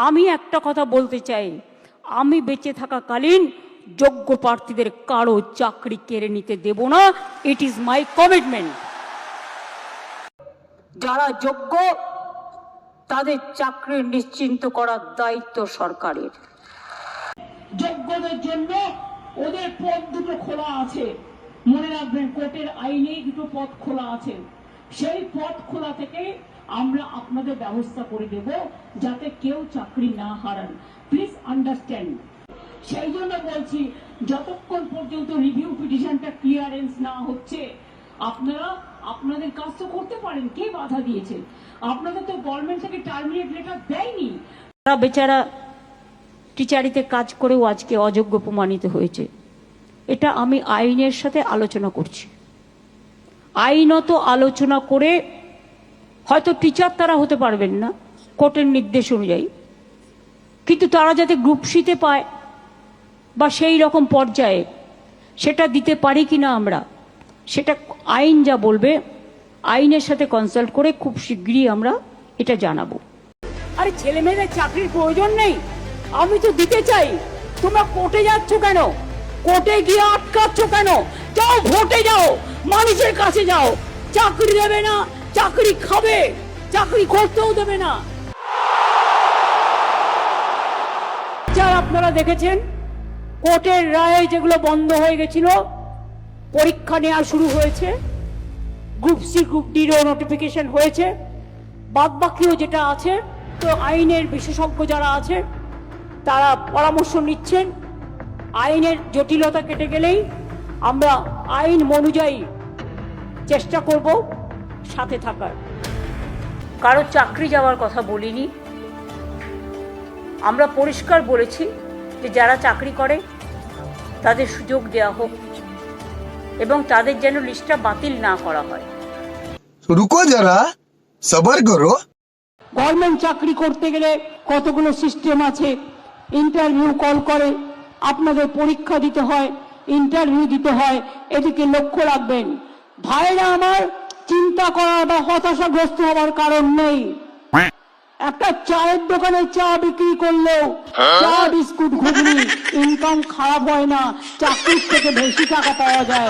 আমি একটা কথা বলতে চাই, আমি বেঁচে থাকাকালীন যোগ্য প্রার্থীদের কারো চাকরি কেড়ে নিতে দেব না। It is my commitment. যারা যোগ্য তাদের চাকরি নিশ্চিন্ত করার দায়িত্ব সরকারের। যোগ্যদের জন্য ওদের পথ দুটো খোলা আছে, মনে রাখবেন কোর্টের আইনে দুটো পথ খোলা আছে। সেই পথ খোলা থেকে আমরা আপনাদের ব্যবস্থা করে দেব যাতে কেউ চাকরি না হারান। Please understand. সেই জন্য বলছি, যতক্ষণ পর্যন্ত রিভিউ পিটিশনটা ক্লিয়ারেন্স না হচ্ছে আপনারা আপনাদের কাজ তো করতে পারেন। কে বাধা দিয়েছে? আপনাদের তো গভর্নমেন্ট থেকে টার্মিনেট লেটার দেয়নি। তারা বেচারা টিচারিতে কাজ করেও আজকে অযোগ্য প্রমাণিত হয়েছে। এটা আমি আইনের সাথে আলোচনা করছি। আইনত আলোচনা করে হয়তো টিচার তারা হতে পারবেন না কোর্টের নির্দেশ অনুযায়ী, কিন্তু তারা যাতে গ্রুপ সিতে পায় বা সেই রকম পর্যায়ে সেটা দিতে পারি কি না আমরা, সেটা আইন যা বলবে আইনের সাথে কনসাল্ট করে খুব শীঘ্রই আমরা এটা জানাবো। আরে ছেলে মেয়েদের চাকরির প্রয়োজন নেই, আমি তো দিতে চাই। তোমরা কোর্টে যাচ্ছ কেন? কোর্টে গিয়ে আটকাচ্ছ কেন? যাও ভোটে যাও, মানুষের কাছে যাও। চাকরি দেবে না, চাকরি খাবে, চাকরি করতেও দেবে না। যারা আপনারা দেখেছেন কোর্টের রায়ে যেগুলো বন্ধ হয়ে গেছিল, পরীক্ষা নেওয়া শুরু হয়েছে, গ্রুপ সি গ্রুপ ডিরও নোটিফিকেশন হয়েছে, বাদ বাকিও যেটা আছে তো আইনের বিশেষজ্ঞ যারা আছে তারা পরামর্শ নিচ্ছেন। আইনের জটিলতা কেটে গেলেই আমরা আইন অনুযায়ী চেষ্টা করব সাথে থাকার। কারো চাকরি যাওয়ার কথা বলিনি, আমরা পরিষ্কার বলেছি যে যারা চাকরি করে তাদের সুযোগ দেওয়া হোক এবং তাদের যেন লিস্টটা বাতিল না করা হয়। রুকো যারা, সবার করো। গভর্নমেন্ট চাকরি করতে গেলে কতগুলো সিস্টেম আছে। ইন্টারভিউ কল করে, আপনাদের পরীক্ষা দিতে হয়, ইন্টারভিউ দিতে হয়, এদিকে লক্ষ্য রাখবেন। ভাইরা আমার, চিন্তা করার বা হতাশাগ্রস্ত হওয়ার কারণ নেই। একটা চায়ের দোকানে চা বিক্রি করলেও চা বিস্কুট ঘুগনি ইনকাম খারাপ হয় না, চাকরির থেকে বেশি টাকা পাওয়া যায়।